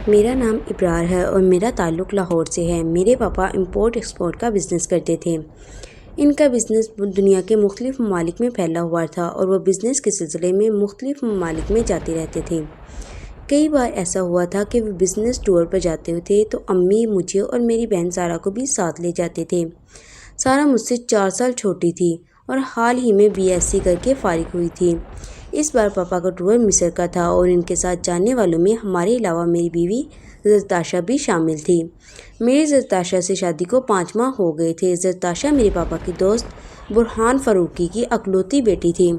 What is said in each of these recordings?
میرا نام ابرار ہے اور میرا تعلق لاہور سے ہے۔ میرے پاپا امپورٹ ایکسپورٹ کا بزنس کرتے تھے۔ ان کا بزنس دنیا کے مختلف ممالک میں پھیلا ہوا تھا اور وہ بزنس کے سلسلے میں مختلف ممالک میں جاتے رہتے تھے۔ کئی بار ایسا ہوا تھا کہ وہ بزنس ٹور پر جاتے تھے تو امی مجھے اور میری بہن سارا کو بھی ساتھ لے جاتے تھے۔ سارا مجھ سے 4 سال چھوٹی تھی اور حال ہی میں BSc کر کے فارغ ہوئی تھی۔ اس بار پاپا کا ٹور مصر کا تھا اور ان کے ساتھ جانے والوں میں ہمارے علاوہ میری بیوی زرتاشا بھی شامل تھی۔ میری زرتاشا سے شادی کو 5 ماہ ہو گئے تھے۔ زرتاشا میرے پاپا کی دوست برہان فاروقی کی اکلوتی بیٹی تھی۔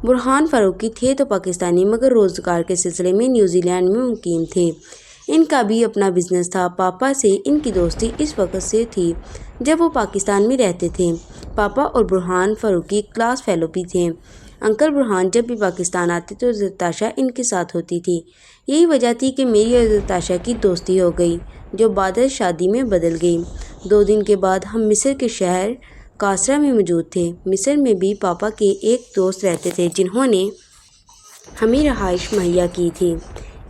برہان فاروقی تھے تو پاکستانی مگر روزگار کے سلسلے میں نیوزی لینڈ میں مقیم تھے۔ ان کا بھی اپنا بزنس تھا۔ پاپا سے ان کی دوستی اس وقت سے تھی جب وہ پاکستان میں رہتے تھے۔ پاپا اور برہان فاروقی کلاس فیلو بھی تھے۔ انکل برہان جب بھی پاکستان آتے تو زرتاشا ان کے ساتھ ہوتی تھی۔ یہی وجہ تھی کہ میری اور زرتاشا کی دوستی ہو گئی جو بعد شادی میں بدل گئی۔ 2 دن کے بعد ہم مصر کے شہر قاہرہ میں موجود تھے۔ مصر میں بھی پاپا کے ایک دوست رہتے تھے جنہوں نے ہمیں رہائش مہیا کی تھی۔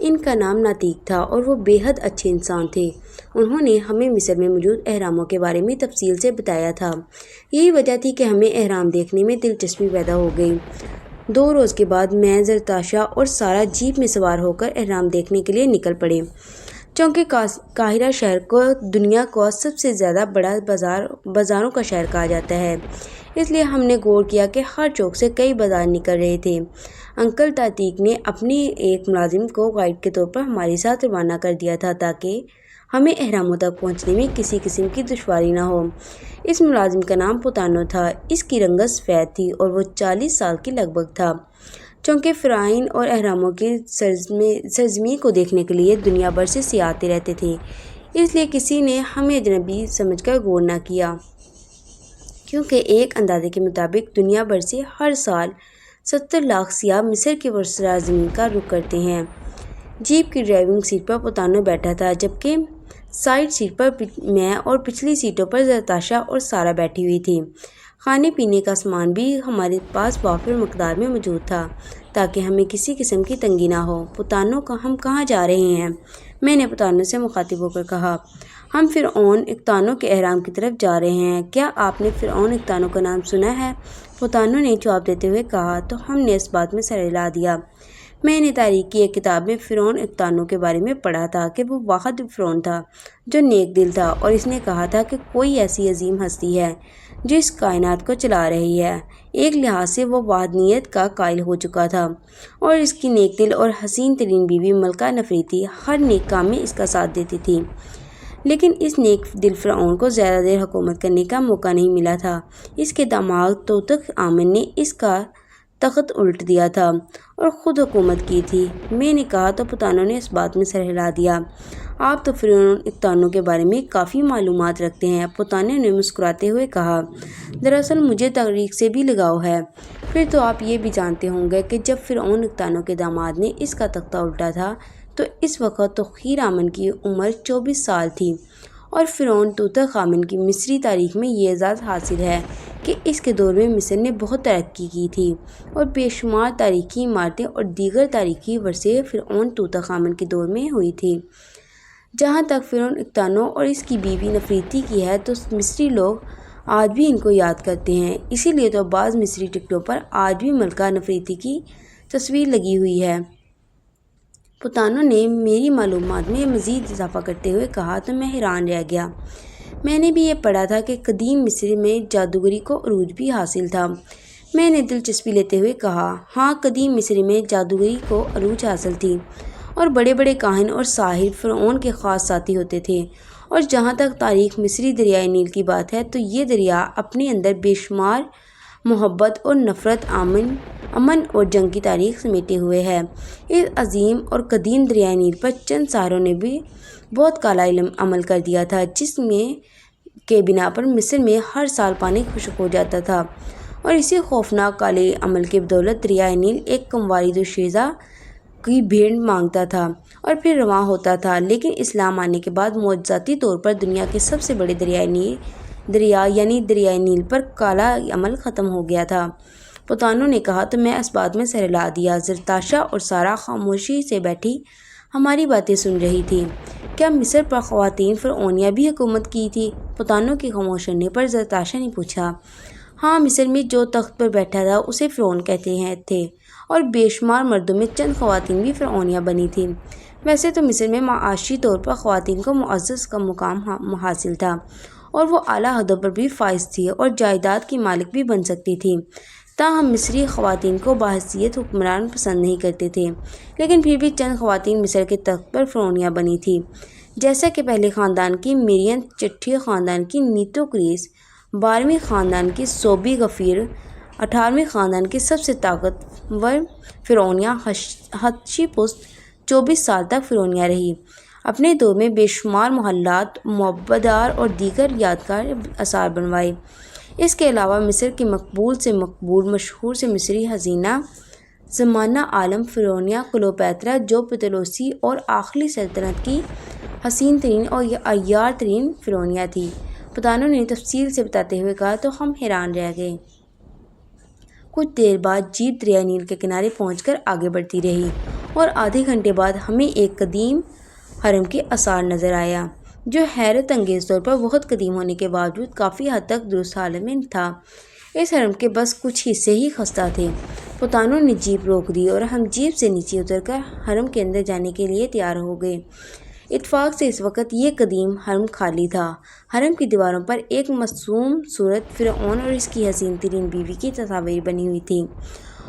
ان کا نام ناتیق تھا اور وہ بے حد اچھے انسان تھے۔ انہوں نے ہمیں مصر میں موجود اہراموں کے بارے میں تفصیل سے بتایا تھا۔ یہی وجہ تھی کہ ہمیں اہرام دیکھنے میں دلچسپی پیدا ہو گئی۔ 2 روز کے بعد میں، زرتاشا اور سارا جیپ میں سوار ہو کر اہرام دیکھنے کے لیے نکل پڑے۔ چونکہ قاہرہ شہر کو دنیا کا سب سے زیادہ بڑا بازاروں کا شہر کہا جاتا ہے، اس لیے ہم نے غور کیا کہ ہر چوک سے کئی بازار نکل رہے تھے۔ انکل ناتیق نے اپنے ایک ملازم کو گائیڈ کے طور پر ہمارے ساتھ روانہ کر دیا تھا تاکہ ہمیں اہراموں تک پہنچنے میں کسی قسم کی دشواری نہ ہو۔ اس ملازم کا نام پوتانو تھا۔ اس کی رنگت سفید تھی اور وہ 40 سال کے لگ بھگ تھا۔ چونکہ فرعون اور اہراموں کی سرزمین کو دیکھنے کے لیے دنیا بھر سے سیاح آتے رہتے تھے، اس لیے کسی نے ہمیں اجنبی سمجھ کر غور نہ کیا، کیونکہ ایک اندازے کے مطابق دنیا بھر سے ہر سال 70 لاکھ سیاح مصر کی سرزمین کا رخ کرتے ہیں۔ جیپ کی ڈرائیونگ سیٹ پر پوتانو بیٹھا تھا جبکہ سائیڈ سیٹ پر میں اور پچھلی سیٹوں پر زرتاشا اور سارا بیٹھی ہوئی تھی۔ کھانے پینے کا سامان بھی ہمارے پاس وافر مقدار میں موجود تھا تاکہ ہمیں کسی قسم کی تنگی نہ ہو۔ پوتانو ہم کہاں جا رہے ہیں؟ میں نے پوتانو سے مخاطب ہو کر کہا۔ ہم فرعون اختانو کے اہرام کی طرف جا رہے ہیں۔ کیا آپ نے فرعون اختانو کا نام سنا ہے؟ پوتانو نے جواب دیتے ہوئے کہا تو ہم نے اس بات میں سر ہلا دیا۔ میں نے تاریخ کی ایک کتاب میں فرعون اختانو کے بارے میں پڑھا تھا کہ وہ واحد فرعون تھا جو نیک دل تھا اور اس نے کہا تھا کہ کوئی ایسی عظیم ہستی ہے جو اس کائنات کو چلا رہی ہے۔ ایک لحاظ سے وہ وحدانیت کا قائل ہو چکا تھا اور اس کی نیک دل اور حسین ترین بیوی ملکہ نفریتی ہر نیک کام میں اس کا ساتھ دیتی تھی۔ لیکن اس نیک دل فرعون کو زیادہ دیر حکومت کرنے کا موقع نہیں ملا تھا۔ اس کے داماد توتخ آمن نے اس کا تخت الٹ دیا تھا اور خود حکومت کی تھی۔ میں نے کہا تو پوتانو نے اس بات میں سر ہلا دیا۔ آپ تو فرعون اختانو کے بارے میں کافی معلومات رکھتے ہیں۔ پوتانو نے مسکراتے ہوئے کہا، دراصل مجھے تاریخ سے بھی لگاؤ ہے۔ پھر تو آپ یہ بھی جانتے ہوں گے کہ جب فرعون اختانو کے داماد نے اس کا تختہ الٹا تھا تو اس وقت توتخ آمن کی عمر 24 سال تھی اور فرعون توتخ آمن کی مصری تاریخ میں یہ اعزاز حاصل ہے کہ اس کے دور میں مصر نے بہت ترقی کی تھی اور بے شمار تاریخی عمارتیں اور دیگر تاریخی ورثے فرعون توتخ آمن کے دور میں ہوئی تھی۔ جہاں تک فرعون اختانو اور اس کی بیوی نفریتی کی ہے تو مصری لوگ آج بھی ان کو یاد کرتے ہیں، اسی لیے تو بعض مصری ٹکٹوں پر آج بھی ملکہ نفریتی کی تصویر لگی ہوئی ہے۔ پوتانو نے میری معلومات میں مزید اضافہ کرتے ہوئے کہا تو میں حیران رہ گیا۔ میں نے بھی یہ پڑھا تھا کہ قدیم مصر میں جادوگری کو عروج بھی حاصل تھا۔ میں نے دلچسپی لیتے ہوئے کہا، ہاں، قدیم مصر میں جادوگری کو عروج حاصل تھی اور بڑے بڑے کاہن اور ساحر فرعون کے خاص ساتھی ہوتے تھے، اور جہاں تک تاریخ مصری دریائے نیل کی بات ہے تو یہ دریا اپنے اندر بے شمار محبت اور نفرت، امن اور جنگ کی تاریخ سمیٹے ہوئے ہے۔ اس عظیم اور قدیم دریائے نیل پر چند ساحروں نے بھی بہت کالا عمل کر دیا تھا جس میں کے بنا پر مصر میں ہر سال پانی خشک ہو جاتا تھا، اور اسی خوفناک کالے عمل کی بدولت دریائے نیل ایک کم دوشیزہ کی بھیڑ مانگتا تھا اور پھر رواں ہوتا تھا۔ لیکن اسلام آنے کے بعد معجزاتی طور پر دنیا کے سب سے بڑے دریا یعنی دریائے نیل پر کالا عمل ختم ہو گیا تھا۔ پوتانو نے کہا تو میں اس بات میں سر ہلا دیا۔ زرتاشا اور سارا خاموشی سے بیٹھی ہماری باتیں سن رہی تھی۔ کیا مصر پر خواتین فرعونیہ بھی حکومت کی تھی؟ پتانوں کے خاموش ہونے پر زرتاشا نے پوچھا۔ ہاں، مصر میں جو تخت پر بیٹھا تھا اسے فرعون کہتے تھے، اور بے شمار مردوں میں چند خواتین بھی فرعونیہ بنی تھیں۔ ویسے تو مصر میں معاشی طور پر خواتین کو معزز کا مقام حاصل تھا، اور وہ اعلیٰ عہدوں پر بھی فائز تھیں اور جائیداد کی مالک بھی بن سکتی تھیں۔ تاہم مصری خواتین کو بحیثیت حکمران پسند نہیں کرتے تھے، لیکن پھر بھی چند خواتین مصر کے تخت پر فرعونیہ بنی تھیں، جیسا کہ پہلے خاندان کی مریم، چھٹے خاندان کی نیتو کریس، 12ویں خاندان کی صوبی غفیر، 18ویں خاندان کی سب سے طاقتور فرعونیہ ہتشپسوت 24 سال تک فرعونیہ رہی۔ اپنے دور میں بے شمار محلات، معبدات اور دیگر یادگار آثار بنوائے۔ اس کے علاوہ مصر کی مقبول سے مقبول مشہور سے مصری حسینہ زمانہ عالم فرعونیہ کلیوپاترا، جو پطلسی اور آخری سلطنت کی حسین ترین اور عیار ترین فرعونیہ تھی، پتانوں نے تفصیل سے بتاتے ہوئے کہا تو ہم حیران رہ گئے۔ کچھ دیر بعد جیپ دریا نیل کے کنارے پہنچ کر آگے بڑھتی رہی، اور آدھے گھنٹے بعد ہمیں ایک قدیم حرم کے آثار نظر آیا، جو حیرت انگیز طور پر بہت قدیم ہونے کے باوجود کافی حد تک درست حالت میں تھا۔ اس حرم کے بس کچھ حصے ہی خستہ تھے۔ پتانوں نے جیپ روک دی اور ہم جیپ سے نیچے اتر کر حرم کے اندر جانے کے لیے تیار ہو گئے۔ اتفاق سے اس وقت یہ قدیم حرم خالی تھا۔ حرم کی دیواروں پر ایک معصوم صورت فرعون اور اس کی حسین ترین بیوی کی تصاویر بنی ہوئی تھیں،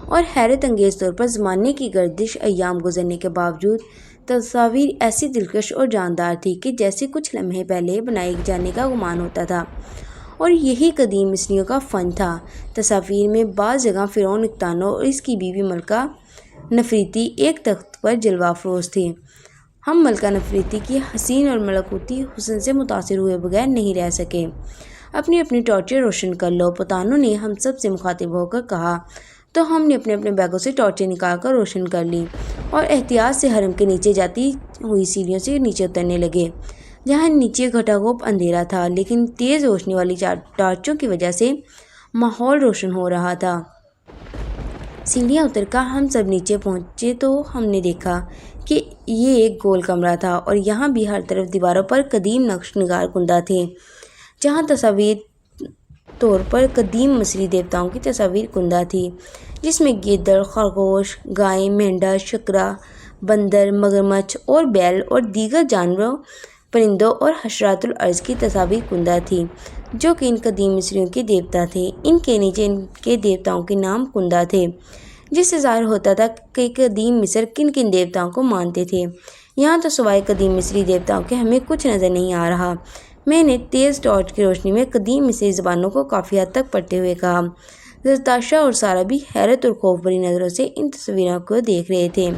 اور حیرت انگیز طور پر زمانے کی گردش ایام گزرنے کے باوجود تصاویر ایسی دلکش اور جاندار تھی کہ جیسے کچھ لمحے پہلے بنائے جانے کا گمان ہوتا تھا، اور یہی قدیم مصریوں کا فن تھا۔ تصاویر میں بعض جگہ فرعون اختانو اور اس کی بیوی ملکہ نفریتی ایک تخت پر جلوہ افروز تھے۔ ہم ملکہ نفریتی کی حسین اور ملکوتی حسن سے متاثر ہوئے بغیر نہیں رہ سکے۔ اپنی اپنی ٹارچیں روشن کر لو، پتانوں نے ہم سب سے مخاطب ہو کر کہا، تو ہم نے اپنے اپنے بیگوں سے ٹارچیں نکال کر روشن کر لیں، اور احتیاط سے حرم کے نیچے جاتی ہوئی سیڑھیوں سے نیچے اترنے لگے، جہاں نیچے گھٹا گھوپ اندھیرا تھا، لیکن تیز روشنی والی ٹارچوں کی وجہ سے ماحول روشن ہو رہا تھا۔ سیڑھیاں اتر کر ہم سب نیچے پہنچے تو ہم نے دیکھا کہ یہ ایک گول کمرہ تھا، اور یہاں بھی ہر طرف دیواروں پر قدیم نقش نگار کندہ تھے، جہاں تصویری طور پر قدیم مصری دیوتاؤں کی تصاویر کندہ تھی، جس میں گیدڑ، خرگوش، گائے، مینڈا، شکرا، بندر، مگرمچھ اور بیل اور دیگر جانوروں، پرندوں اور حشرات الارض کی تصاویر کندہ تھیں، جو کہ ان قدیم مصریوں کے دیوتا تھے۔ ان کے نیچے ان کے دیوتاؤں کے نام کندہ تھے، جس سے ظاہر ہوتا تھا کہ قدیم مصر کن کن دیوتاؤں کو مانتے تھے۔ یہاں تو سوائے قدیم مصری دیوتاؤں کے ہمیں کچھ نظر نہیں آ رہا۔ میں نے تیز ٹارچ کی روشنی میں قدیم مصری زبانوں کو کافی حد تک پڑھتے ہوئے کہا۔ زرتاشا اور سارا بھی حیرت اور خوف بھری نظروں سے ان تصویروں کو دیکھ رہے تھے۔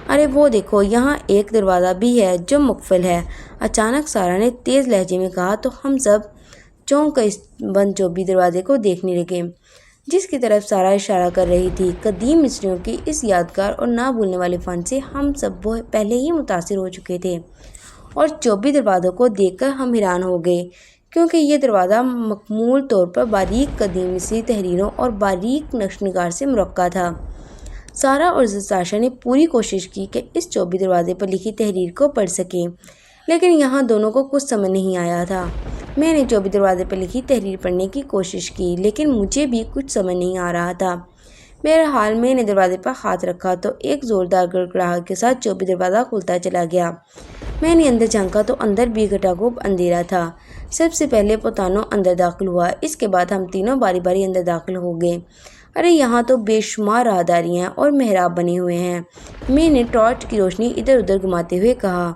ارے وہ دیکھو، یہاں ایک دروازہ بھی ہے جو مقفل ہے، اچانک سارا نے تیز لہجے میں کہا، تو ہم سب چونک کر اس بند چوبی دروازے کو دیکھنے لگے، جس کی طرف سارا اشارہ کر رہی تھی۔ قدیم مصریوں کی اس یادگار اور نہ بھولنے والے فن سے ہم سب پہلے ہی متاثر ہو چکے تھے، اور چوبی دروازوں کو دیکھ کر ہم حیران ہو گئے، کیونکہ یہ دروازہ مکمل طور پر باریک قدیم مصری تحریروں اور باریک نقش نگار سے مرقع تھا۔ سارا اور زرتاشا نے پوری کوشش کی کہ اس چوبی دروازے پر لکھی تحریر کو پڑھ سکیں، لیکن یہاں دونوں کو کچھ سمجھ نہیں آیا تھا۔ میں نے چوبی دروازے پر لکھی تحریر پڑھنے کی کوشش کی، لیکن مجھے بھی کچھ سمجھ نہیں آ رہا تھا۔ بہرحال میں نے دروازے پر ہاتھ رکھا تو ایک زوردار گڑگڑاہٹ کے ساتھ چوبی دروازہ کھلتا چلا گیا۔ میں نے اندر جھانکا تو اندر بھی گھٹا گھوپ اندھیرا تھا۔ سب سے پہلے پتانوں اندر داخل ہوا، اس کے بعد ہم تینوں باری باری اندر داخل ہو گئے۔ ارے یہاں تو بے شمار راہداریاں اور محراب بنے ہوئے ہیں، میں نے ٹارچ کی روشنی ادھر ادھر گھماتے ہوئے کہا۔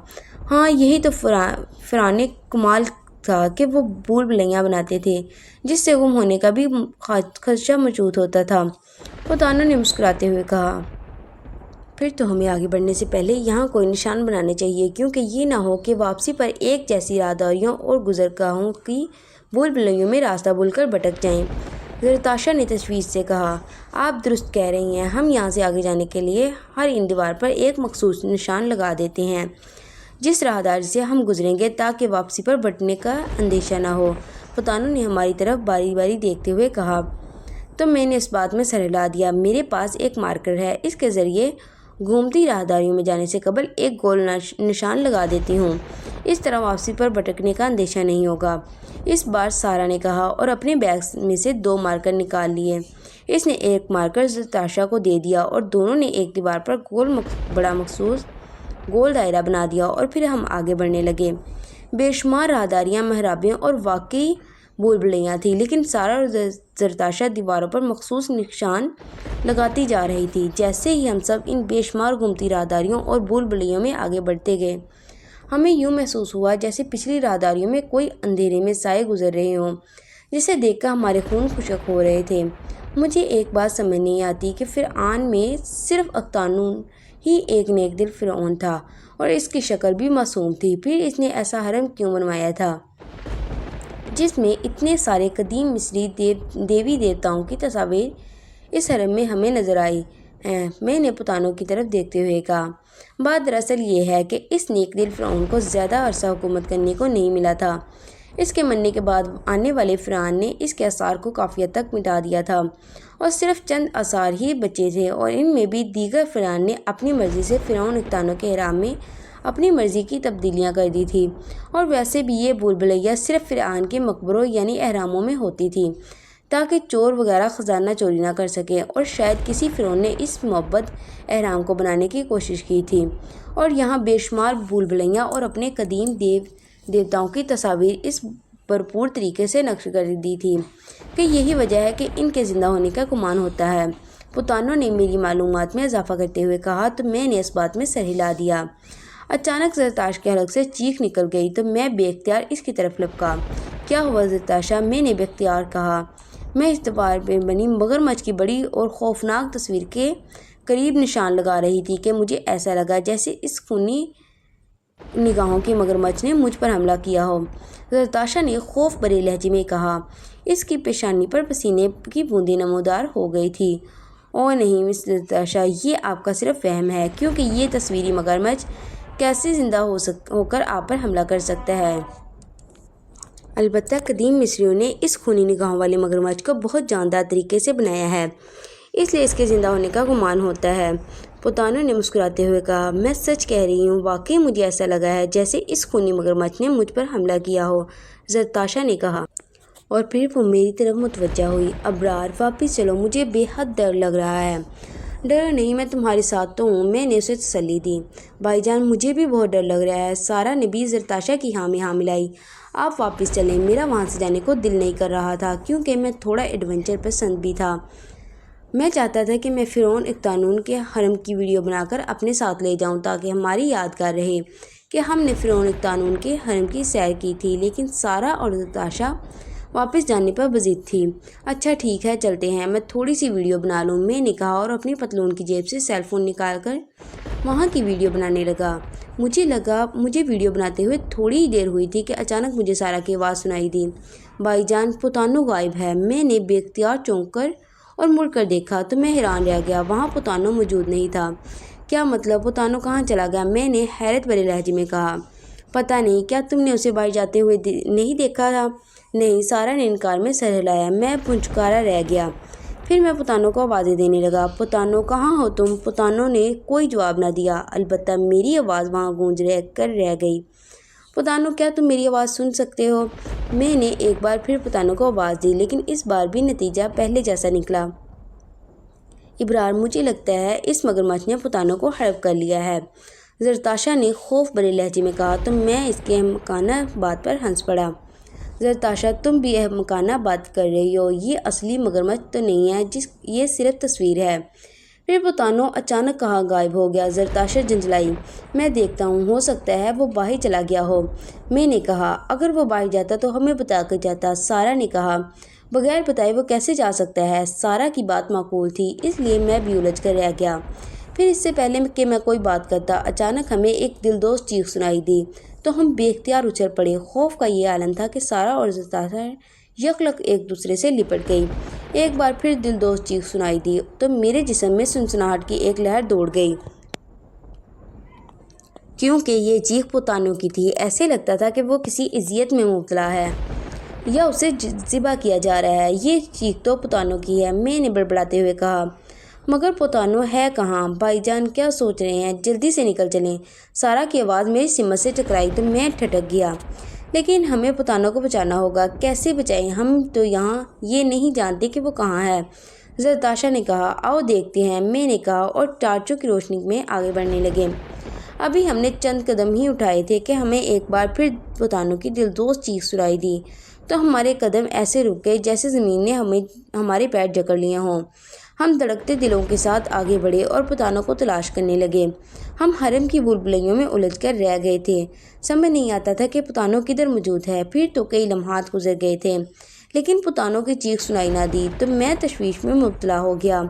ہاں، یہی تو فرعون کمال تھا کہ وہ بھول بھلیاں بناتے تھے، جس سے گم ہونے کا بھی خدشہ موجود ہوتا تھا، پتانوں نے مسکراتے ہوئے کہا۔ پھر تو ہمیں آگے بڑھنے سے پہلے یہاں کوئی نشان بنانے چاہیے، کیونکہ یہ نہ ہو کہ واپسی پر ایک جیسی راہداریوں اور گزرگاہوں کی بھول بھلیوں میں راستہ بھول کر بھٹک جائیں۔ زرتاشا نے تشویش سے کہا، آپ درست کہہ رہی ہیں، ہم یہاں سے آگے جانے کے لیے ہر ان دیوار پر ایک مخصوص نشان لگا دیتے ہیں جس راہداری سے ہم گزریں گے، تاکہ واپسی پر بھٹکنے کا اندیشہ نہ ہو۔ پتانوں نے ہماری طرف باری باری دیکھتے ہوئے کہا۔ تو میں نے اس بات میں سر ہلا دیا، میرے پاس ایک مارکر ہے، اس کے ذریعے گھومتی راہداریوں میں جانے سے قبل ایک گول نشان لگا دیتی ہوں، اس طرح واپسی پر بھٹکنے کا اندیشہ نہیں ہوگا۔ اس بار سارہ نے کہا اور اپنے بیگ میں سے 2 مارکر نکال لیے۔ اس نے ایک مارکر زرتاشا کو دے دیا اور دونوں نے ایک دیوار پر بڑا مخصوص گول دائرہ بنا دیا اور پھر ہم آگے بڑھنے لگے۔ بے شمار راہداریاں، محرابیں اور واقعی بھول بھلیاں تھیں، لیکن سارہ اور زرتاشا دیواروں پر مخصوص نشان لگاتی جا رہی تھی۔ جیسے ہی ہم سب ان بے شمار گھومتی راہداریوں اور بھول بھلیوں میں آگے بڑھتے گئے، ہمیں یوں محسوس ہوا جیسے پچھلی راہداریوں میں کوئی اندھیرے میں سائے گزر رہے ہوں، جسے دیکھ کر ہمارے خون خشک ہو رہے تھے۔ مجھے ایک بات سمجھ نہیں آتی کہ فرعون میں صرف اختانون ہی ایک نیک دل فرعون تھا اور اس کی شکل بھی معصوم تھی، پھر اس نے ایسا حرم کیوں بنوایا تھا جس میں اتنے سارے قدیم مصری دیوی دیوتاؤں کی تصاویر اس حرم میں ہمیں نظر آئی ہیں؟ میں نے پتانوں کی طرف دیکھتے ہوئے کہا، بات دراصل یہ ہے کہ اس نیک دل فرعون کو زیادہ عرصہ حکومت کرنے کو نہیں ملا تھا۔ اس کے مرنے کے بعد آنے والے فرعون نے اس کے آثار کو کافی حد تک مٹا دیا تھا اور صرف چند آثار ہی بچے تھے، اور ان میں بھی دیگر فرعون نے اپنی مرضی سے فرعون اختانوں کے احرام میں اپنی مرضی کی تبدیلیاں کر دی تھی، اور ویسے بھی یہ بھول بھلیاں صرف فرعون کے مقبروں یعنی احراموں میں ہوتی تھیں تاکہ چور وغیرہ خزانہ چوری نہ کر سکیں، اور شاید کسی فرعون نے اس معبد احرام کو بنانے کی کوشش کی تھی اور یہاں بے شمار بھول بھلیاں اور اپنے قدیم دیوتاؤں کی تصاویر اس بھرپور طریقے سے نقش کر دی تھی کہ یہی وجہ ہے کہ ان کے زندہ ہونے کا گمان ہوتا ہے۔ پتانوں نے میری معلومات میں اضافہ کرتے ہوئے کہا تو میں نے اس بات میں سر ہلا دیا۔ اچانک زرتاشا کے حلق سے چیخ نکل گئی تو میں بے اختیار اس کی طرف لپکا۔ کیا ہوا زرتاشا؟ میں نے بے اختیار کہا۔ میں اس دیوار پہ بنی مگرمچھ کی بڑی اور خوفناک تصویر کے قریب نشان لگا رہی تھی کہ مجھے ایسا لگا جیسے اس خونی نگاہوں کی مگرمچھ نے مجھ پر حملہ کیا ہو۔ زرتاشا نے خوف بھرے لہجے میں کہا۔ اس کی پیشانی پر پسینے کی بوندیں نمودار ہو گئی تھیں۔ او نہیں مس زرتاشا، یہ آپ کا صرف وہم ہے، کیونکہ یہ تصویری مگرمچھ کیسے زندہ ہو کر آپ پر حملہ کر سکتا ہے؟ البتہ قدیم مصریوں نے اس خونی نگاہوں والے مگرمچھ کو بہت جاندار طریقے سے بنایا ہے، اس لیے اس کے زندہ ہونے کا گمان ہوتا ہے۔ پتانوں نے مسکراتے ہوئے کہا، میں سچ کہہ رہی ہوں، واقعی مجھے ایسا لگا ہے جیسے اس خونی مگرمچھ نے مجھ پر حملہ کیا ہو، زرتاشا نے کہا۔ اور پھر وہ میری طرف متوجہ ہوئی۔ ابرار، واپس چلو، مجھے بے حد ڈر لگ رہا ہے۔ ڈر نہیں، میں تمہارے ساتھ تو ہوں، میں نے اسے تسلی دی۔ بھائی جان، مجھے بھی بہت ڈر لگ رہا ہے۔ سارہ نے بھی زرتاشا کی ہاں میں ہاں ملائی۔ آپ واپس چلیں، میرا وہاں سے جانے کو دل نہیں کر رہا تھا، کیونکہ میں تھوڑا ایڈونچر پسند بھی تھا۔ میں چاہتا تھا کہ میں فرعون اختانون کے حرم کی ویڈیو بنا کر اپنے ساتھ لے جاؤں تاکہ ہماری یادگار رہے کہ ہم نے فرعون اختانون کے حرم کی سیر کی تھی، لیکن سارہ اور زرتاشا واپس جانے پر بضد تھی۔ اچھا ٹھیک ہے، چلتے ہیں، میں تھوڑی سی ویڈیو بنا لوں، میں نے کہا اور اپنی پتلون کی جیب سے سیل فون نکال کر وہاں کی ویڈیو بنانے لگا۔ مجھے ویڈیو بناتے ہوئے تھوڑی ہی دیر ہوئی تھی کہ اچانک مجھے سارہ کی آواز سنائی دی، بھائی جان، پتانوں غائب ہے۔ میں نے بے اختیار چونک کر اور مڑ کر دیکھا تو میں حیران رہ گیا، وہاں پتانوں موجود نہیں تھا۔ کیا مطلب؟ پتانوں کہاں چلا گیا؟ میں نے حیرت بھرے لہجے میں کہا۔ پتہ نہیں، کیا تم نے اسے باہر جاتے ہوئے نہیں دیکھا تھا؟ نہیں، سارہ نے انکار میں سر ہلایا۔ میں پنچکارا رہ گیا۔ پھر میں پتانوں کو آوازیں دینے لگا، پتانوں کہاں ہو تم؟ پتانوں نے کوئی جواب نہ دیا، البتہ میری آواز وہاں گونج کر رہ گئی۔ پتانوں، کیا تم میری آواز سن سکتے ہو؟ میں نے ایک بار پھر پتانوں کو آواز دی، لیکن اس بار بھی نتیجہ پہلے جیسا نکلا۔ ابرار، مجھے لگتا ہے اس مگرمچھ نے پتانوں کو ہڑپ کر لیا ہے، زرتاشا نے خوف بھرے لہجے میں کہا تو میں اس کے احمقانہ بات پر ہنس پڑا۔ زرتاشا، تم بھی احمقانہ بات کر رہی ہو، یہ اصلی مگرمچھ تو نہیں ہے، یہ صرف تصویر ہے۔ پھر پتانوں اچانک کہاں غائب ہو گیا؟ زرتاشا جھنجھلائی۔ میں دیکھتا ہوں، ہو سکتا ہے وہ باہر چلا گیا ہو، میں نے کہا۔ اگر وہ باہر جاتا تو ہمیں بتا کر جاتا، سارہ نے کہا۔ بغیر بتائے وہ کیسے جا سکتا ہے؟ سارہ کی بات معقول تھی، اس لیے میں بھی الجھ کر رہ گیا۔ پھر اس سے پہلے کہ میں کوئی بات کرتا، اچانک ہمیں ایک دلدوز چیخ سنائی دی تو ہم بے اختیار اچھل پڑے۔ خوف کا یہ عالم تھا کہ سارہ اور زرتاشا یکلک ایک دوسرے سے لپٹ گئی۔ ایک بار پھر دلدوز چیخ سنائی دی تو میرے جسم میں سنسناہٹ کی ایک لہر دوڑ گئی، کیونکہ یہ چیخ پتانوں کی تھی۔ ایسے لگتا تھا کہ وہ کسی اذیت میں مبتلا ہے یا اسے ذبح کیا جا رہا ہے۔ یہ چیخ تو پتانوں کی ہے، میں نے بڑبڑاتے ہوئے کہا۔ مگر پتانو ہے کہاں؟ بھائی جان کیا سوچ رہے ہیں؟ جلدی سے نکل چلیں۔ سارا کی آواز میری سمت سے ٹکرائی تو میں ٹھٹک گیا۔ لیکن ہمیں پتانو کو بچانا ہوگا۔ کیسے بچائیں؟ ہم تو یہاں یہ نہیں جانتے کہ وہ کہاں ہے، زرتاشا نے کہا۔ آؤ دیکھتے ہیں، میں نے کہا اور ٹارچوں کی روشنی میں آگے بڑھنے لگے۔ ابھی ہم نے چند قدم ہی اٹھائے تھے کہ ہمیں ایک بار پھر پتانو کی دلدوز چیخ سنائی دی، تو ہمارے قدم ایسے رک گئے جیسے زمین نے ہمارے پیر جکڑ لیے ہوں۔ ہم دھڑکتے دلوں کے ساتھ آگے بڑھے اور پتانو کو تلاش کرنے لگے۔ ہم حرم کی بھول-بھلیوں میں الجھ کر رہ گئے تھے۔ سمجھ نہیں آتا تھا کہ پتانو کدھر موجود ہے۔ پھر تو کئی لمحات گزر گئے تھے، لیکن پتانو کی چیخ سنائی نہ دی تو میں تشویش میں مبتلا ہو گیا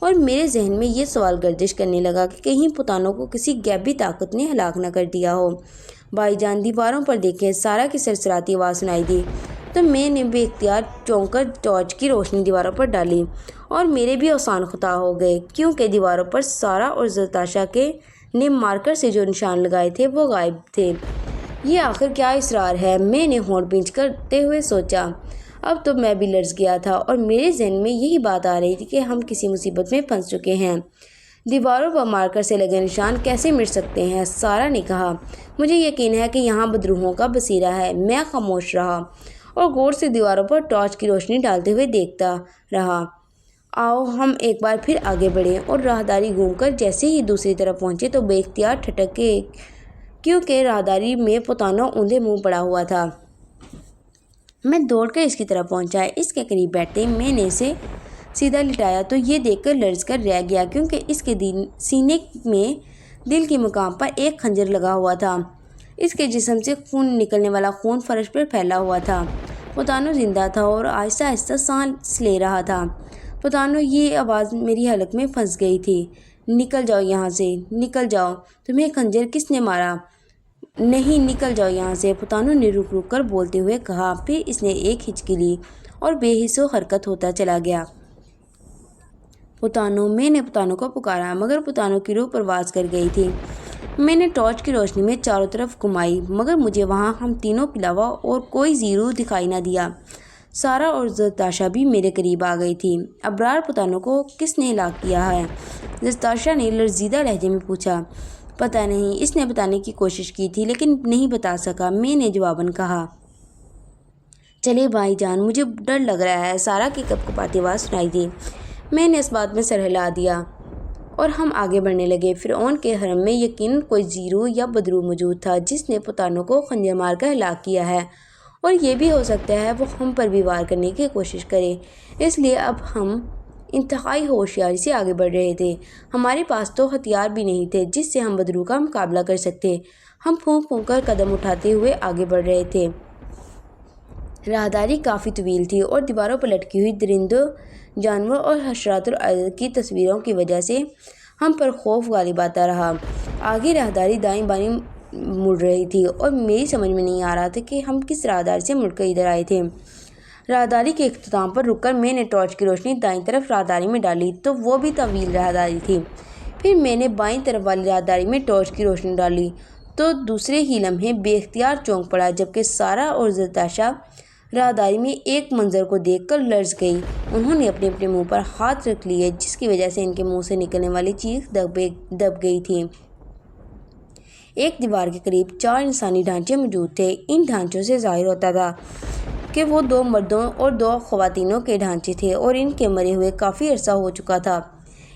اور میرے ذہن میں یہ سوال گردش کرنے لگا کہ کہیں پتانو کو کسی غیبی طاقت نے ہلاک نہ کر دیا ہو۔ بھائی جان دیواروں پر دیکھیں، سارا کی سرسراتی آواز سنائی دی تو میں نے بے اختیار چونک کر ٹارچ کی روشنی دیواروں پر ڈالی اور میرے بھی اوسان خطا ہو گئے، کیونکہ دیواروں پر سارا اور زرتاشا نے مارکر سے جو نشان لگائے تھے وہ غائب تھے۔ یہ آخر کیا اسرار ہے؟ میں نے ہونٹ بھینچ کرتے ہوئے سوچا۔ اب تو میں بھی لرز گیا تھا اور میرے ذہن میں یہی بات آ رہی تھی کہ ہم کسی مصیبت میں پھنس چکے ہیں۔ دیواروں پر مارکر سے لگے نشان کیسے مٹ سکتے ہیں؟ سارا نے کہا۔ مجھے یقین ہے کہ یہاں بدروحوں کا بسیرا ہے۔ میں خاموش رہا اور غور سے دیواروں پر ٹارچ کی روشنی ڈالتے ہوئے دیکھتا رہا۔ آؤ ہم ایک بار پھر آگے بڑھیں، اور راہداری گھوم کر جیسے ہی دوسری طرف پہنچے تو بے اختیار ٹھٹک گئے، کیونکہ راہداری میں پتانو اوندھے منہ پڑا ہوا تھا۔ میں دوڑ کر اس کی طرف پہنچا۔ اس کے قریب بیٹھتے میں نے اسے سیدھا لٹایا تو یہ دیکھ کر لرز کر رہ گیا، کیونکہ اس کے سینے میں دل کے مقام پر ایک خنجر لگا ہوا تھا۔ اس کے جسم سے خون نکلنے والا خون فرش پر پھیلا ہوا تھا۔ پتانو زندہ تھا اور آہستہ آہستہ سانس لے رہا تھا۔ پتانو، یہ آواز میری حلق میں پھنس گئی تھی۔ نکل جاؤ یہاں سے، نکل جاؤ۔ تمہیں خنجر کس نے مارا؟ نہیں، نکل جاؤ یہاں سے، پتانو نے رک رک کر بولتے ہوئے کہا۔ پھر اس نے ایک ہچکی لی اور بے حس و حرکت ہوتا چلا گیا۔ پتانو، میں نے پتانو کو پکارا، مگر پتانو کی روح پرواز کر گئی تھی۔ میں نے ٹارچ کی روشنی میں چاروں طرف گھمائی، مگر مجھے وہاں ہم تینوں کے علاوہ اور کوئی زیرو دکھائی نہ دیا۔ سارا اور زرتاشا بھی میرے قریب آ گئی تھی۔ ابرار، پتانو کو کس نے ہلاک کیا ہے؟ زرتاشا نے لرزیدہ لہجے میں پوچھا۔ پتہ نہیں، اس نے بتانے کی کوشش کی تھی لیکن نہیں بتا سکا، میں نے جواباً کہا۔ چلے بھائی جان، مجھے ڈر لگ رہا ہے، سارا کی کپکپاتی آواز سنائی دی۔ میں نے اس بات میں سر ہلا دیا اور ہم آگے بڑھنے لگے۔ فرعون کے حرم میں یقیناً کوئی زیرو یا بدرو موجود تھا جس نے پتانو کو خنجر مار کر ہلاک کیا ہے، اور یہ بھی ہو سکتا ہے وہ ہم پر بھی وار کرنے کی کوشش کرے۔ اس لیے اب ہم انتہائی ہوشیاری سے آگے بڑھ رہے تھے۔ ہمارے پاس تو ہتھیار بھی نہیں تھے جس سے ہم بدرو کا مقابلہ کر سکتے۔ ہم پھونک پھونک کر قدم اٹھاتے ہوئے آگے بڑھ رہے تھے۔ راہداری کافی طویل تھی اور دیواروں پر لٹکی ہوئی درندوں، جانوروں اور حشرات الارض کی تصویروں کی وجہ سے ہم پر خوف غالب آتا رہا۔ آگے راہداری دائیں بائیں مڑ رہی تھی اور میری سمجھ میں نہیں آ رہا تھا کہ ہم کس راہداری سے مڑ کر ادھر آئے تھے۔ راہداری کے اختتام پر رک کر میں نے ٹارچ کی روشنی دائیں طرف راہداری میں ڈالی تو وہ بھی طویل راہداری تھی۔ پھر میں نے بائیں طرف والی راہداری میں ٹارچ کی روشنی ڈالی تو دوسرے ہی لمحے بے اختیار چونک پڑا، جبکہ سارا اور زرتاشا راہداری میں ایک منظر کو دیکھ کر لرز گئی۔ انہوں نے اپنے اپنے منہ پر ہاتھ رکھ لیے، جس کی وجہ سے ان کے منہ سے نکلنے والی چیخ دب گئی تھی۔ ایک دیوار کے قریب 4 انسانی ڈھانچے موجود تھے۔ ان ڈھانچوں سے ظاہر ہوتا تھا کہ وہ 2 مردوں اور 2 خواتینوں کے ڈھانچے تھے اور ان کے مرے ہوئے کافی عرصہ ہو چکا تھا،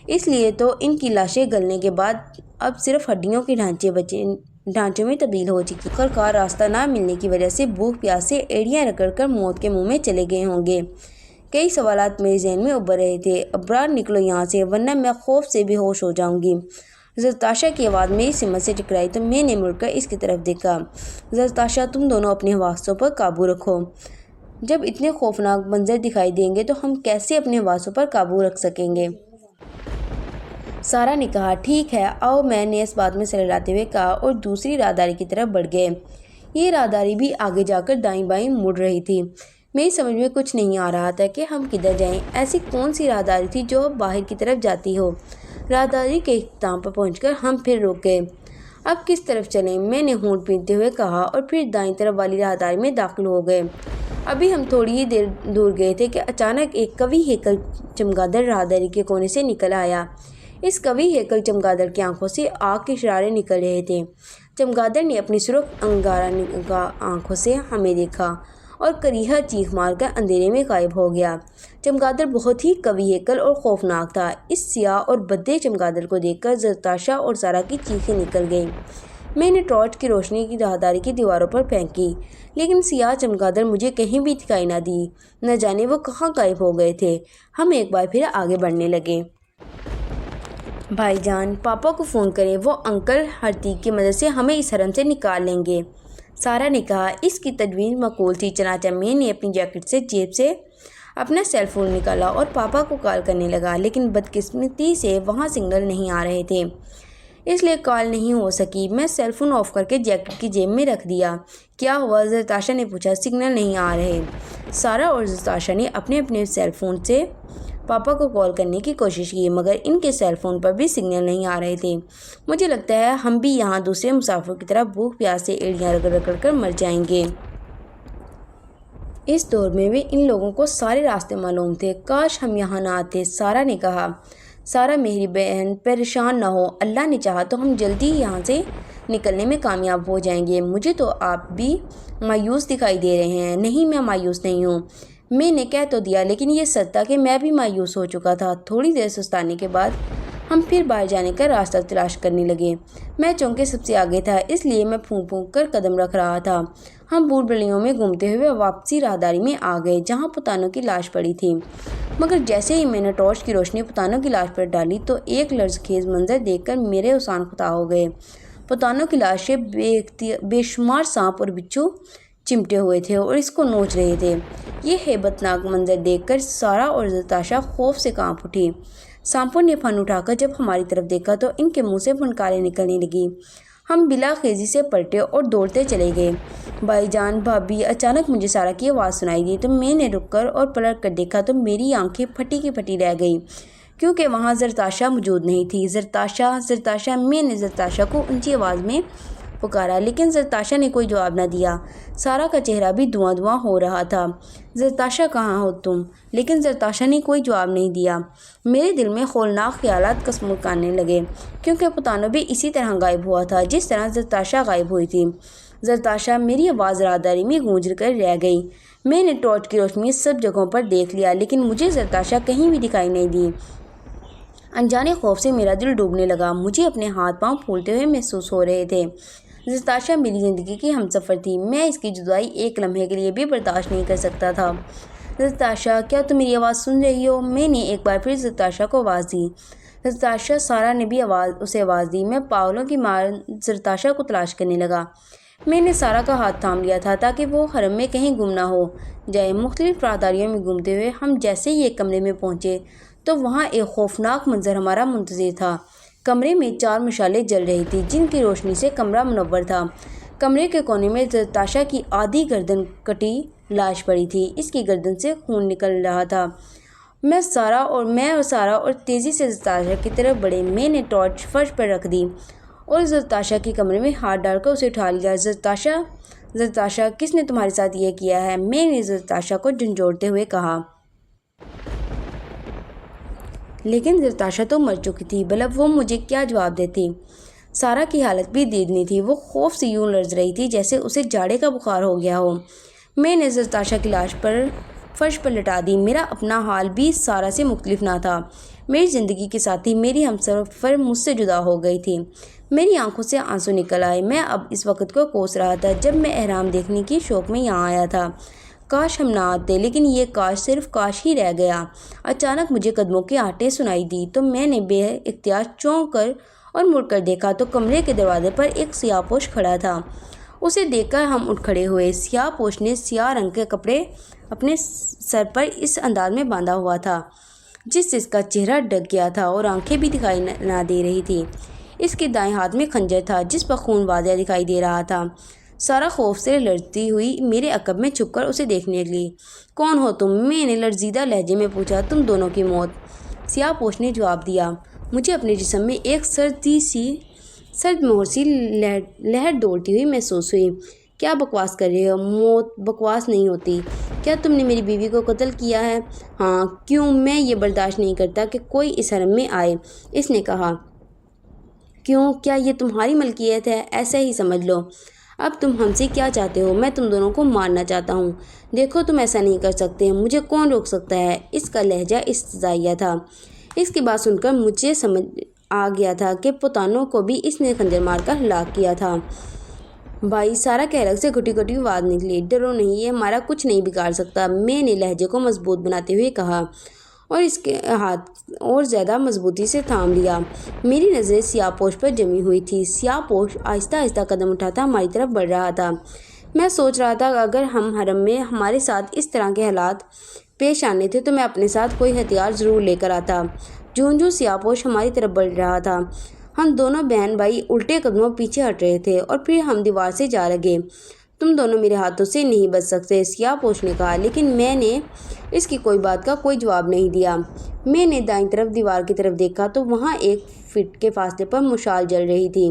اس لیے تو ان کی لاشیں گلنے کے بعد اب صرف ہڈیوں کے ڈھانچوں میں تبدیل ہو چکی۔ آخرکار راستہ نہ ملنے کی وجہ سے بھوک پیاس سے ایڑیاں رگڑ کر موت کے منہ میں چلے گئے ہوں گے۔ کئی سوالات میرے ذہن میں ابھر رہے تھے۔ ابرار، نکلو یہاں سے، ورنہ میں خوف سے بے ہوش ہو جاؤں گی۔ زرتاشا کی آواز میری سمت سے ٹکرائی تو میں نے مڑ کر اس کی طرف دیکھا۔ زرتاشا، تم دونوں اپنے حواسوں پر قابو رکھو۔ جب اتنے خوفناک منظر دکھائی دیں گے تو ہم کیسے اپنے حواسوں پر قابو رکھ سکیں گے؟ سارا نے کہا۔ ٹھیک ہے، آؤ، میں نے اس بات میں سر ہلاتے ہوئے کہا اور دوسری راہداری کی طرف بڑھ گئے۔ یہ راہداری بھی آگے جا کر دائیں بائیں مڑ رہی تھی۔ میری سمجھ میں کچھ نہیں آ رہا تھا کہ ہم کدھر جائیں۔ ایسی کون سی راہداری تھی جو باہر کی طرف جاتی ہو؟ راہداری کے اختتام پر پہنچ کر ہم پھر رک گئے۔ اب کس طرف چلیں؟ میں نے ہونٹ بھینچتے ہوئے کہا اور پھر دائیں طرف والی راہداری میں داخل ہو گئے۔ ابھی ہم تھوڑی ہی دیر دور گئے تھے کہ اچانک ایک قوی ہیکل چمگادڑ راہداری کے کونے سے نکل آیا۔ اس قوی ہیکل چمگادڑ کی آنکھوں سے آگ کے شرارے نکل رہے تھے۔ چمگادڑ نے اپنی سرخ انگارہ آنکھوں سے ہمیں دیکھا اور کریہا چیخ مار کر اندھیرے میں غائب ہو گیا۔ چمگادڑ بہت ہی قوی ہیکل اور خوفناک تھا۔ اس سیاہ اور بھدے چمگادڑ کو دیکھ کر زرتاشا اور سارا کی چیخیں نکل گئیں۔ میں نے ٹارچ کی روشنی کی راہداری کی دیواروں پر پھینکی، لیکن سیاہ چمگادڑ مجھے کہیں بھی دکھائی نہ دی۔ نہ جانے وہ کہاں غائب ہو گئے تھے۔ ہم ایک بار پھر آگے بڑھنے لگے۔ بھائی جان، پاپا کو فون کریں، وہ انکل ہرتیک کی مدد سے ہمیں اس حرم سے نکال لیں گے، سارا نے کہا۔ اس کی تجویز معقول تھی، چنانچہ میں نے اپنی جیکٹ سے جیب سے اپنا سیل فون نکالا اور پاپا کو کال کرنے لگا، لیکن بدقسمتی سے وہاں سگنل نہیں آ رہے تھے، اس لیے کال نہیں ہو سکی۔ میں سیل فون آف کر کے جیکٹ کی جیب میں رکھ دیا۔ کیا ہوا؟ زرتاشا نے پوچھا۔ سگنل نہیں آ رہے۔ سارا اور زرتاشا نے اپنے اپنے سیل فون سے پاپا کو کال کرنے کی کوشش کی، مگر ان کے سیل فون پر بھی سگنل نہیں آ رہے تھے۔ مجھے لگتا ہے ہم بھی یہاں دوسرے مسافروں کی طرح بھوک پیاس سے ایڑیاں رگڑ رگڑ کر مر جائیں گے۔ اس دور میں بھی ان لوگوں کو سارے راستے معلوم تھے۔ کاش ہم یہاں نہ آتے، سارا نے کہا۔ سارا میری بہن، پریشان نہ ہو، اللہ نے چاہا تو ہم جلدی یہاں سے نکلنے میں کامیاب ہو جائیں گے۔ مجھے تو آپ بھی مایوس دکھائی دے رہے ہیں۔ نہیں، میں مایوس نہیں ہوں، میں نے کہہ تو دیا، لیکن یہ سچ تھا کہ میں بھی مایوس ہو چکا تھا۔ تھوڑی دیر سستانے کے بعد ہم پھر باہر جانے کا راستہ تلاش کرنے لگے۔ میں چونکہ سب سے آگے تھا، اس لیے میں پھونک پھونک کر قدم رکھ رہا تھا۔ ہم بھول بھلیوں میں گھومتے ہوئے واپسی راہداری میں آ گئے، جہاں پتانوں کی لاش پڑی تھی۔ مگر جیسے ہی میں نے ٹارچ کی روشنی پتانوں کی لاش پر ڈالی تو ایک لرز خیز منظر دیکھ کر میرے اوسان خطا ہو گئے۔ پتانوں کی لاشیں بے شمار سانپ اور بچھو چمٹے ہوئے تھے اور اس کو نوچ رہے تھے۔ یہ ہیبت ناک منظر دیکھ کر سارا اور زرتاشا خوف سے کانپ اٹھی۔ سانپوں نے پھن اٹھا کر جب ہماری طرف دیکھا تو ان کے منہ سے پھنکاریں نکلنے لگی۔ ہم بلا خیزی سے پلٹے اور دوڑتے چلے گئے۔ بھائی جان، بھابھی، اچانک مجھے سارا کی آواز سنائی دی تو میں نے رک کر اور پلٹ کر دیکھا تو میری آنکھیں پھٹی کی پھٹی رہ گئیں، کیونکہ وہاں زرتاشا موجود نہیں تھی۔ زرتاشا، زرتاشا، میں نے زرتاشا کو اونچی آواز میں پکارا، لیکن زرتاشا نے کوئی جواب نہ دیا۔ سارا کا چہرہ بھی دھواں دھواں ہو رہا تھا۔ زرتاشا، کہاں ہو تم؟ لیکن زرتاشا نے کوئی جواب نہیں دیا۔ میرے دل میں ہولناک خیالات کسمکانے لگے، کیونکہ پتانوں بھی اسی طرح غائب ہوا تھا جس طرح زرتاشا غائب ہوئی تھی۔ زرتاشا، میری آواز راہداری میں گونج کر رہ گئی۔ میں نے ٹارچ کی روشنی سب جگہوں پر دیکھ لیا، لیکن مجھے زرتاشا کہیں بھی دکھائی نہیں دی۔ انجانے خوف سے میرا دل ڈوبنے لگا۔ مجھے اپنے ہاتھ پاؤں پھولتے ہوئے محسوس ہو رہے تھے۔ زرتاشا میری زندگی کی ہمسفر تھی، میں اس کی جدائی ایک لمحے کے لیے بھی برداشت نہیں کر سکتا تھا۔ زرتاشا، کیا تم میری آواز سن رہی ہو؟ میں نے ایک بار پھر زرتاشا کو آواز دی۔ زرتاشا، سارا نے بھی اسے آواز دی۔ میں پاگلوں کی مار زرتاشا کو تلاش کرنے لگا۔ میں نے سارا کا ہاتھ تھام لیا تھا تاکہ وہ حرم میں کہیں گم نہ ہو جائے۔ مختلف راہداریوں میں گھومتے ہوئے ہم جیسے ہی ایک کمرے میں پہنچے تو وہاں ایک خوفناک منظر ہمارا منتظر تھا۔ کمرے میں 4 مشالیں جل رہی تھیں، جن کی روشنی سے کمرہ منور تھا۔ کمرے کے کونے میں زرتاشا کی آدھی گردن کٹی لاش پڑی تھی، اس کی گردن سے خون نکل رہا تھا۔ میں اور سارا اور تیزی سے زرتاشا کی طرف بڑھے۔ میں نے ٹارچ فرش پر رکھ دی اور زرتاشا کے کمرے میں ہاتھ ڈال کر اسے اٹھا لیا۔ زرتاشا، زرتاشا، کس نے تمہارے ساتھ یہ کیا ہے؟ میں نے زرتاشا کو جھنجھوڑتے ہوئے کہا۔ لیکن زرتاشا تو مر چکی تھی، بھلا وہ مجھے کیا جواب دیتی؟ سارا کی حالت بھی دیدنی تھی، وہ خوف سے یوں لرز رہی تھی جیسے اسے جاڑے کا بخار ہو گیا ہو۔ میں نے زرتاشا کی لاش پر فرش پر لٹا دی۔ میرا اپنا حال بھی سارا سے مختلف نہ تھا۔ میری زندگی کی ساتھی، میری ہمسفر مجھ سے جدا ہو گئی تھی۔ میری آنکھوں سے آنسو نکل آئے۔ میں اب اس وقت کو کوس رہا تھا جب میں احرام دیکھنے کی شوق میں یہاں آیا تھا۔ کاش ہم نہ آتے، لیکن یہ کاش صرف کاش ہی رہ گیا۔ اچانک مجھے قدموں کے آٹے سنائی دی تو میں نے بے اختیار چونک کر اور مڑ کر دیکھا تو کمرے کے دروازے پر ایک سیاہ پوش کھڑا تھا۔ اسے دیکھ کر ہم اٹھ کھڑے ہوئے۔ سیاہ پوش نے سیاہ رنگ کے کپڑے اپنے سر پر اس انداز میں باندھا ہوا تھا جس سے اس کا چہرہ ڈھک گیا تھا اور آنکھیں بھی دکھائی نہ دے رہی تھی۔ اس کے دائیں ہاتھ میں خنجر تھا جس پر خون واضح دکھائی دے رہا تھا۔ سارا خوف سے لرزتی ہوئی میرے عقب میں چھپ کر اسے دیکھنے لگی۔ کون ہو تم؟ میں نے لرزیدہ لہجے میں پوچھا۔ تم دونوں کی موت، سیاہ پوش نے جواب دیا۔ مجھے اپنے جسم میں ایک سرد مہر سی لہر دوڑتی ہوئی محسوس ہوئی۔ کیا بکواس کر رہے ہو؟ موت بکواس نہیں ہوتی۔ کیا تم نے میری بیوی کو قتل کیا ہے؟ ہاں۔ کیوں؟ میں یہ برداشت نہیں کرتا کہ کوئی اس حرم میں آئے، اس نے کہا۔ کیوں؟ کیا یہ تمہاری ملکیت ہے؟ ایسا ہی سمجھ لو۔ اب تم ہم سے کیا چاہتے ہو؟ میں تم دونوں کو مارنا چاہتا ہوں۔ دیکھو تم ایسا نہیں کر سکتے، مجھے کون روک سکتا ہے؟ اس کا لہجہ استضافیہ تھا۔ اس کی بات سن کر مجھے سمجھ آ گیا تھا کہ پتانوں کو بھی اس نے خنجر مار کر ہلاک کیا تھا۔ بھائی، سارا کے حلق سے گھٹی گھٹی آواز نکلی۔ ڈرو نہیں، یہ ہمارا کچھ نہیں بگاڑ سکتا، میں نے لہجے کو مضبوط بناتے ہوئے کہا اور اس کے ہاتھ اور زیادہ مضبوطی سے تھام لیا۔ میری نظریں سیاہ پوش پر جمی ہوئی تھی۔ سیاہ پوش آہستہ آہستہ قدم اٹھاتا ہماری طرف بڑھ رہا تھا۔ میں سوچ رہا تھا اگر ہم حرم میں ہمارے ساتھ اس طرح کے حالات پیش آنے تھے تو میں اپنے ساتھ کوئی ہتھیار ضرور لے کر آتا۔ جوں سیاہ پوش ہماری طرف بڑھ رہا تھا، ہم دونوں بہن بھائی الٹے قدموں پیچھے ہٹ رہے تھے اور پھر ہم دیوار سے جا لگے۔ تم دونوں میرے ہاتھوں سے نہیں بچ سکتے، سیاہ پوش نے کہا، لیکن میں نے اس کی کوئی بات کا کوئی جواب نہیں دیا۔ میں نے دائیں طرف دیوار کی طرف دیکھا تو وہاں 1 فٹ کے فاصلے پر مشعل جل رہی تھی۔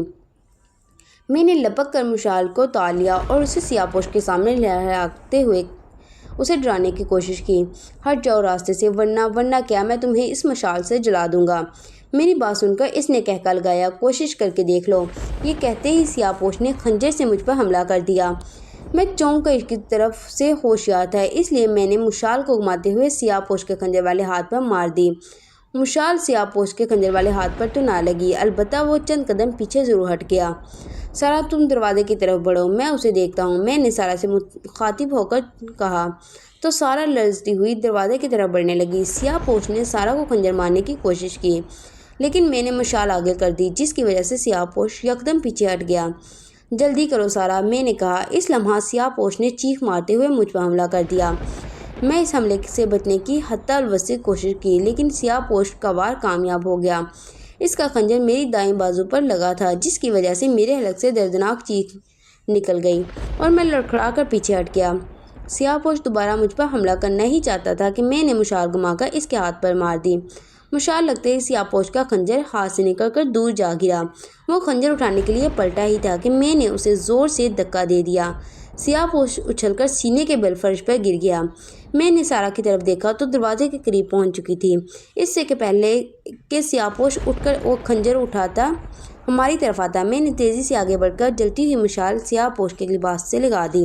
میں نے لپک کر مشعل کو تال لیا اور اسے سیاہ پوش کے سامنے لہراتے ہوئے اسے ڈرانے کی کوشش کی۔ ہٹ جاؤ راستے سے، ورنہ کیا میں تمہیں اس مشعل سے جلا دوں گا۔ میری بات سن کر اس نے کہکا لگایا، کوشش کر کے دیکھ لو۔ یہ کہتے ہی سیاہ پوش نے خنجر سے مجھ پر حملہ کر دیا۔ میں چونک کر اس کی طرف سے ہوشیار تھا، اس لیے میں نے مشعل کو گھماتے ہوئے سیاہ پوش کے خنجر والے ہاتھ پر مار دی۔ مشعل سیاہ پوش کے خنجر والے ہاتھ پر تو نہ لگی، البتہ وہ چند قدم پیچھے ضرور ہٹ گیا۔ سارا، تم دروازے کی طرف بڑھو، میں اسے دیکھتا ہوں، میں نے سارا سے مخاطب ہو کر کہا۔ تو سارا لرزتی ہوئی دروازے کی طرف بڑھنے لگی۔ سیاہ پوش نے سارا کو خنجر مارنے کی کوشش کی، لیکن میں نے مشعل آگے کر دی، جس کی وجہ سے سیاہ پوش یکدم پیچھے ہٹ گیا۔ جلدی کرو سارا، میں نے کہا۔ اس لمحہ سیاہ پوش نے چیخ مارتے ہوئے مجھ پر حملہ کر دیا۔ میں اس حملے سے بچنے کی حتی الوسع کوشش کی، لیکن سیاہ پوش کا وار کامیاب ہو گیا۔ اس کا خنجر میری دائیں بازو پر لگا تھا، جس کی وجہ سے میرے حلق سے دردناک چیخ نکل گئی اور میں لڑکھڑا کر پیچھے ہٹ گیا۔ سیاہ پوش دوبارہ مجھ پر حملہ کرنا ہی چاہتا تھا کہ میں نے مشعل گھما کر اس کے ہاتھ پر مار دی۔ مشعل لگتے ہی سیاہ پوش کا خنجر ہاتھ سے نکل کر دور جا گرا۔ وہ خنجر اٹھانے کے لیے پلٹا ہی تھا کہ میں نے اسے زور سے دھکا دے دیا۔ سیاہ پوش اچھل کر سینے کے بل فرش پر گر گیا۔ میں نے سارا کی طرف دیکھا تو دروازے کے قریب پہنچ چکی تھی۔ اس سے کہ پہلے کہ سیاہ پوش اٹھ کر وہ خنجر اٹھاتا ہماری طرف آتا، میں نے تیزی سے آگے بڑھ کر جلتی ہوئی مشعل سیاہ پوش کے لباس سے لگا دی۔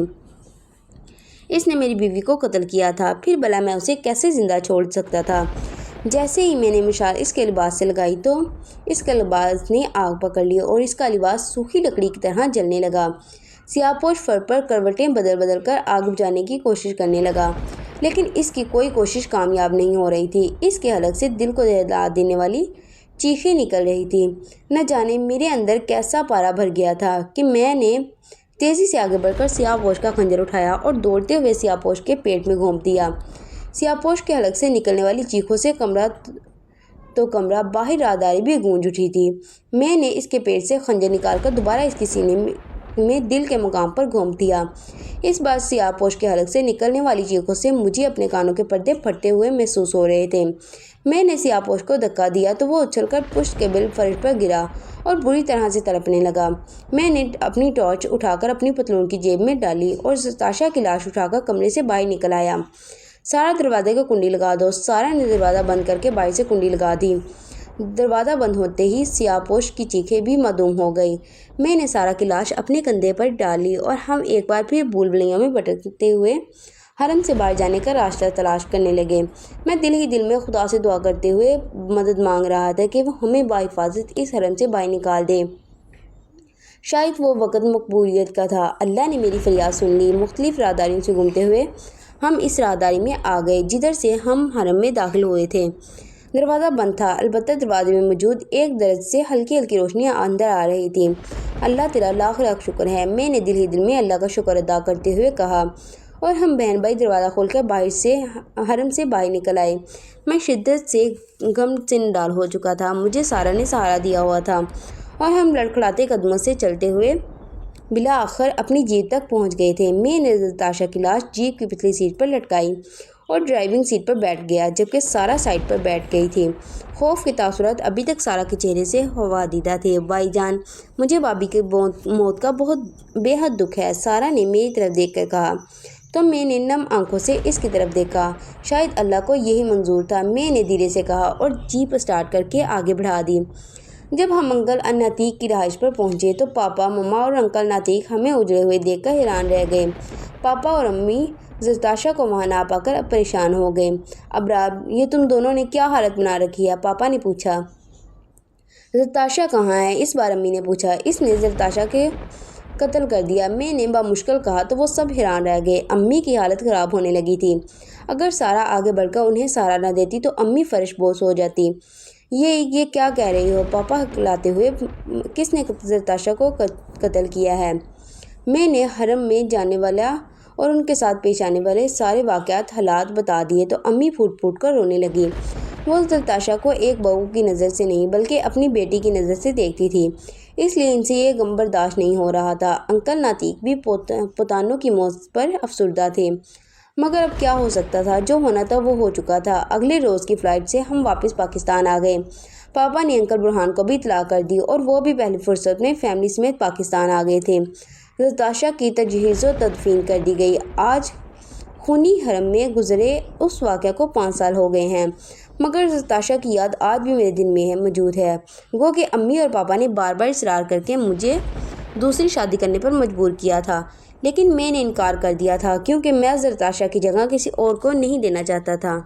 اس نے میری بیوی کو قتل کیا تھا، پھر بھلا میں اسے کیسے زندہ چھوڑ سکتا تھا؟ جیسے ہی میں نے مشعل اس کے لباس سے لگائی تو اس کا لباس نے آگ پکڑ لی اور اس کا لباس سوکھی لکڑی کی طرح جلنے لگا۔ سیاہ پوش فر پر کروٹیں بدل کر آگ بجھانے کی کوشش کرنے لگا، لیکن اس کی کوئی کوشش کامیاب نہیں ہو رہی تھی۔ اس کے حلق سے دل کو دہلا دینے والی چیخیں نکل رہی تھیں۔ نہ جانے میرے اندر کیسا پارا بھر گیا تھا کہ میں نے تیزی سے آگے بڑھ کر سیاہ پوش کا خنجر اٹھایا اور دوڑتے ہوئے سیاہ پوش کے پیٹ میں گھونپ دیا۔ سیاہ پوش کے حلق سے نکلنے والی چیخوں سے کمرہ باہر راہداری بھی گونج اٹھی تھی۔ میں نے اس کے پیٹ سے خنجر نکال کر دوبارہ اس کے سینے میں دل کے مقام پر گھونپ دیا۔ اس بار سیاہ پوش کے حلق سے نکلنے والی چیخوں سے مجھے اپنے کانوں کے پردے پھٹتے ہوئے محسوس ہو رہے تھے۔ میں نے سیاہ پوش کو دھکا دیا تو وہ اچھل کر پشت کے بل فرش پر گرا اور بری طرح سے تڑپنے لگا۔ میں نے اپنی ٹارچ اٹھا کر اپنی پتلون کی جیب میں ڈالی اور نتاشا کی لاش اٹھا کر کمرے سے باہر نکل آیا۔ سارا، دروازے کو کنڈی لگا دو۔ سارا نے دروازہ بند کر کے باہر سے کنڈی لگا دی۔ دروازہ بند ہوتے ہی سیاہ پوش کی چیخیں بھی معدوم ہو گئی۔ میں نے سارا کی لاش اپنے کندھے پر ڈالی اور ہم ایک بار پھر بھول بھلیوں میں بھٹکتے ہوئے حرم سے باہر جانے کا راستہ تلاش کرنے لگے۔ میں دل ہی دل میں خدا سے دعا کرتے ہوئے مدد مانگ رہا تھا کہ وہ ہمیں بحفاظت اس حرم سے باہر نکال دے۔ شاید وہ وقت مقبولیت کا تھا۔ اللہ نے میری فریاد سن لی۔ مختلف راہداریوں سے گھومتے ہوئے ہم اس راہداری میں آ گئے جدھر سے ہم حرم میں داخل ہوئے تھے۔ دروازہ بند تھا، البتہ دروازے میں موجود ایک درج سے ہلکی ہلکی روشنی اندر آ رہی تھی۔ اللہ تیرا لاکھ لاکھ شکر ہے، میں نے دل ہی دل میں اللہ کا شکر ادا کرتے ہوئے کہا، اور ہم بہن بھائی دروازہ کھول کر حرم سے باہر نکل آئے۔ میں شدت سے غم سے نڈال ہو چکا تھا، مجھے سارا نے سہارا دیا ہوا تھا اور ہم لڑکھڑاتے قدموں سے چلتے ہوئے بالآخر اپنی جیپ تک پہنچ گئے تھے۔ میں نے نتاشا کی لاش جیپ کی پچھلی سیٹ پر لٹکائی اور ڈرائیونگ سیٹ پر بیٹھ گیا جبکہ سارا سائڈ پر بیٹھ گئی تھی۔ خوف کے تاثرات ابھی تک سارا کے چہرے سے حوادیدہ تھے۔ بھائی جان، مجھے بابی کی موت کا بے حد دکھ ہے، سارا نے میری طرف دیکھ کر کہا۔ تو میں نے نم آنکھوں سے اس کی طرف دیکھا۔ شاید اللہ کو یہی منظور تھا، میں نے دھیرے سے کہا اور جیپ اسٹارٹ کر کے آگے بڑھا دی۔ جب ہم انکل ناتیک کی رہائش پر پہنچے تو پاپا، مما اور انکل ناتیک ہمیں اجڑے ہوئے دیکھ کر حیران رہ گئے۔ پاپا اور امی زرتاشا کو وہاں نہ پا کر پریشان ہو گئے۔ ابرار، یہ تم دونوں نے کیا حالت بنا رکھی ہے؟ پاپا نے پوچھا۔ زرتاشا کہاں ہے؟ اس بار امی نے پوچھا۔ اس نے زرتاشا کے قتل کر دیا، میں نے بامشکل کہا تو وہ سب حیران رہ گئے۔ امی کی حالت خراب ہونے لگی تھی۔ اگر سارا آگے بڑھ کر انہیں سہارا نہ دیتی تو امی فرش بوس ہو جاتی۔ یہ کیا کہہ رہی ہو؟ پاپا ہکلاتے ہوئے۔ کس نے زرتاشا کو قتل کیا ہے؟ میں نے حرم میں جانے والا اور ان کے ساتھ پیش آنے والے سارے واقعات، حالات بتا دیے تو امی پھوٹ پھوٹ کر رونے لگی۔ وہ زرتاشا کو ایک بہو کی نظر سے نہیں بلکہ اپنی بیٹی کی نظر سے دیکھتی تھی، اس لیے ان سے یہ غم برداشت نہیں ہو رہا تھا۔ انکل ناتیک بھی پوتانوں کی موت پر افسردہ تھے، مگر اب کیا ہو سکتا تھا؟ جو ہونا تھا وہ ہو چکا تھا۔ اگلے روز کی فلائٹ سے ہم واپس پاکستان آ گئے۔ پاپا نے انکل برہان کو بھی اطلاع کر دی اور وہ بھی پہلی فرصت میں فیملی سمیت پاکستان آ گئے تھے۔ زرتاشا کی تجہیز و تدفین کر دی گئی۔ آج خونی حرم میں گزرے اس واقعہ کو 5 سال ہو گئے ہیں، مگر زرتاشا کی یاد آج بھی میرے دل میں موجود ہے۔ گو کہ امی اور پاپا نے بار بار اصرار کر کے مجھے دوسری شادی کرنے پر مجبور کیا تھا، لیکن میں نے انکار کر دیا تھا کیونکہ میں زرتاشا کی جگہ کسی اور کو نہیں دینا چاہتا تھا۔